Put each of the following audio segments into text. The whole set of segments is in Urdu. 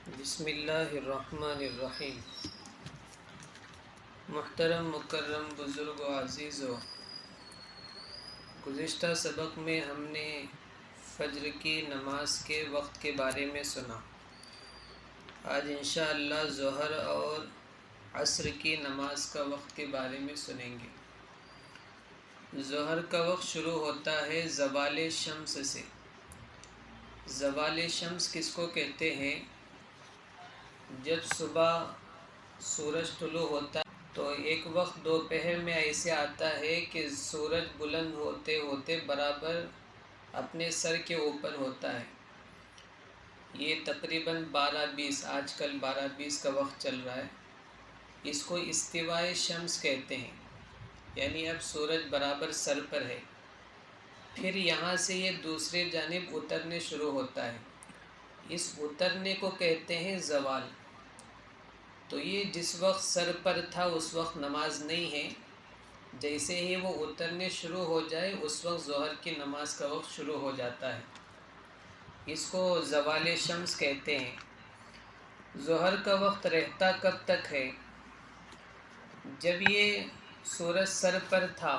بسم اللہ الرحمن الرحیم۔ محترم مکرم بزرگ و عزیز و گزشتہ سبق میں ہم نے فجر کی نماز کے وقت کے بارے میں سنا۔ آج انشاءاللہ ظہر اور عصر کی نماز کا وقت کے بارے میں سنیں گے۔ ظہر کا وقت شروع ہوتا ہے زوال شمس سے۔ زوال شمس کس کو کہتے ہیں؟ جب صبح سورج طلوع ہوتا ہے تو ایک وقت دوپہر میں ایسے آتا ہے کہ سورج بلند ہوتے ہوتے برابر اپنے سر کے اوپر ہوتا ہے۔ یہ تقریباً 12:20، آج کل 12:20 کا وقت چل رہا ہے۔ اس کو استوائے شمس کہتے ہیں، یعنی اب سورج برابر سر پر ہے۔ پھر یہاں سے یہ دوسرے جانب اترنے شروع ہوتا ہے۔ اس اترنے کو کہتے ہیں زوال۔ تو یہ جس وقت سر پر تھا اس وقت نماز نہیں ہے، جیسے ہی وہ اترنے شروع ہو جائے اس وقت ظہر کی نماز کا وقت شروع ہو جاتا ہے۔ اس کو زوال شمس کہتے ہیں۔ ظہر کا وقت رہتا کب تک ہے؟ جب یہ سورج سر پر تھا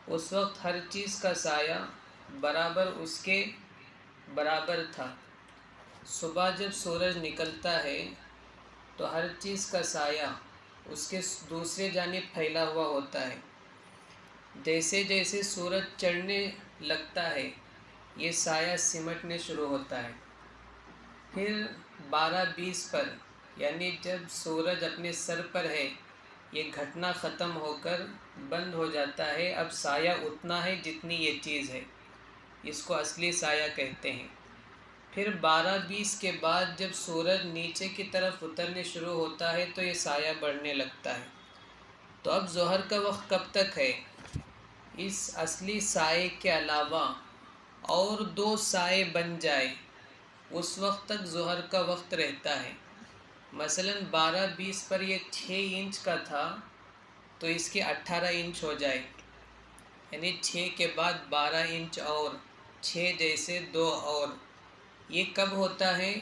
اس وقت ہر چیز کا سایہ برابر اس کے برابر تھا۔ صبح جب سورج نکلتا ہے تو ہر چیز کا سایہ اس کے دوسرے جانب پھیلا ہوا ہوتا ہے۔ جیسے جیسے سورج چڑھنے لگتا ہے یہ سایہ سمٹنے شروع ہوتا ہے۔ پھر 12:20 پر، یعنی جب سورج اپنے سر پر ہے، یہ گھٹنا ختم ہو کر بند ہو جاتا ہے۔ اب سایہ اتنا ہے جتنی یہ چیز ہے، اس کو اصلی سایہ کہتے ہیں۔ پھر 12:20 کے بعد جب سورج نیچے کی طرف اترنے شروع ہوتا ہے تو یہ سایہ بڑھنے لگتا ہے۔ تو اب ظہر کا وقت کب تک ہے؟ اس اصلی سائے کے علاوہ اور 2 سائے بن جائے اس وقت تک ظہر کا وقت رہتا ہے۔ مثلا 12:20 پر یہ 6 انچ کا تھا تو اس کے 18 انچ ہو جائے، یعنی 6 کے بعد 12 انچ اور 6 جیسے 2 اور۔ یہ کب ہوتا ہے؟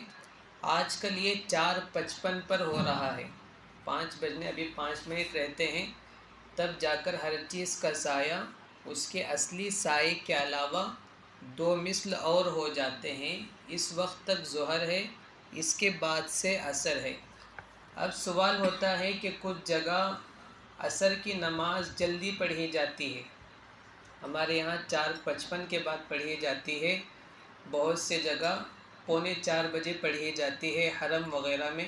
آج کل یہ 4:55 پر ہو رہا ہے۔ 5 بجنے ابھی 5 منٹ رہتے ہیں، تب جا کر ہر چیز کا سایہ اس کے اصلی سائے کے علاوہ 2 مثل اور ہو جاتے ہیں۔ اس وقت تک ظہر ہے، اس کے بعد سے عصر ہے۔ اب سوال ہوتا ہے کہ کچھ جگہ عصر کی نماز جلدی پڑھی جاتی ہے۔ ہمارے یہاں 4:55 کے بعد پڑھی جاتی ہے، بہت سے جگہ 3:45 بجے پڑھی جاتی ہے، حرم وغیرہ میں،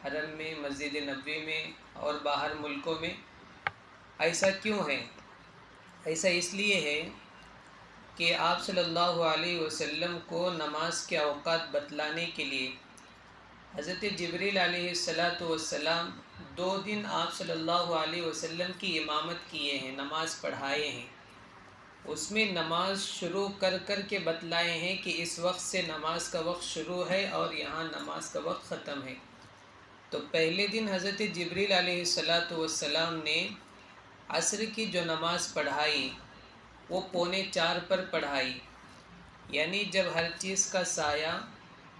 حرم میں، مسجد نبوی میں اور باہر ملکوں میں۔ ایسا کیوں ہے؟ ایسا اس لیے ہے کہ آپ صلی اللہ علیہ وسلم کو نماز کے اوقات بتلانے کے لیے حضرت جبریل علیہ السلام 2 دن آپ صلی اللہ علیہ وسلم کی امامت کیے ہیں، نماز پڑھائے ہیں۔ اس میں نماز شروع کر کر کے بتلائے ہیں کہ اس وقت سے نماز کا وقت شروع ہے اور یہاں نماز کا وقت ختم ہے۔ تو پہلے دن حضرت جبریل علیہ السلام نے عصر کی جو نماز پڑھائی وہ 3:45 پر پڑھائی، یعنی جب ہر چیز کا سایہ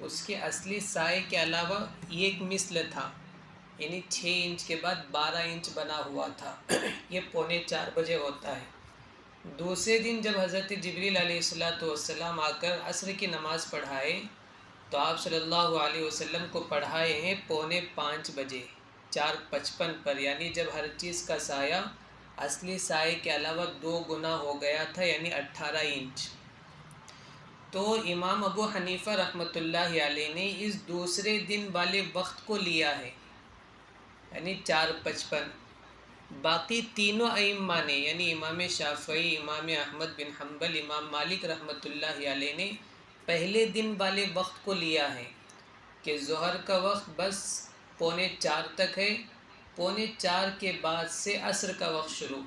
اس کے اصلی سائے کے علاوہ ایک مثل تھا، یعنی 6 انچ کے بعد 12 انچ بنا ہوا تھا، یہ 3:45 بجے ہوتا ہے۔ دوسرے دن جب حضرت جبریل علیہ السلام آ کر عصر کی نماز پڑھائے تو آپ صلی اللہ علیہ وسلم کو پڑھائے ہیں 4:45 بجے، 4:55 پر، یعنی جب ہر چیز کا سایہ اصلی سائے کے علاوہ 2 گنا ہو گیا تھا، یعنی 18 انچ۔ تو امام ابو حنیفہ رحمۃ اللہ علیہ نے اس دوسرے دن والے وقت کو لیا ہے، یعنی 4:55۔ باقی تینوں ائمہ نے، یعنی امام شافعی، امام احمد بن حنبل، امام مالک رحمۃ اللہ علیہ نے پہلے دن والے وقت کو لیا ہے کہ ظہر کا وقت بس 3:45 تک ہے، 3:45 کے بعد سے عصر کا وقت شروع۔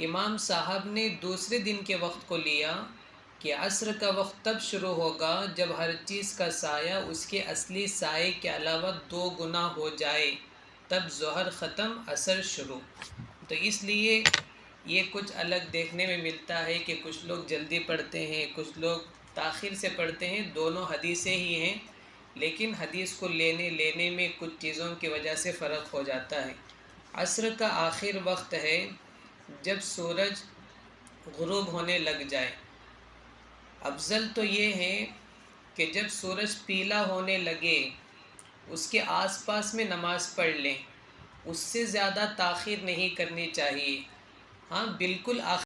امام صاحب نے دوسرے دن کے وقت کو لیا کہ عصر کا وقت تب شروع ہوگا جب ہر چیز کا سایہ اس کے اصلی سائے کے علاوہ 2 گنا ہو جائے، تب ظہر ختم عصر شروع۔ تو اس لیے یہ کچھ الگ دیکھنے میں ملتا ہے کہ کچھ لوگ جلدی پڑھتے ہیں، کچھ لوگ تاخیر سے پڑھتے ہیں، دونوں حدیثیں ہی ہیں لیکن حدیث کو لینے میں کچھ چیزوں کی وجہ سے فرق ہو جاتا ہے۔ عصر کا آخر وقت ہے جب سورج غروب ہونے لگ جائے۔ افضل تو یہ ہے کہ جب سورج پیلا ہونے لگے اس کے آس پاس میں نماز پڑھ لیں، اس سے زیادہ تاخیر نہیں کرنی چاہیے۔ ہاں بالکل آخر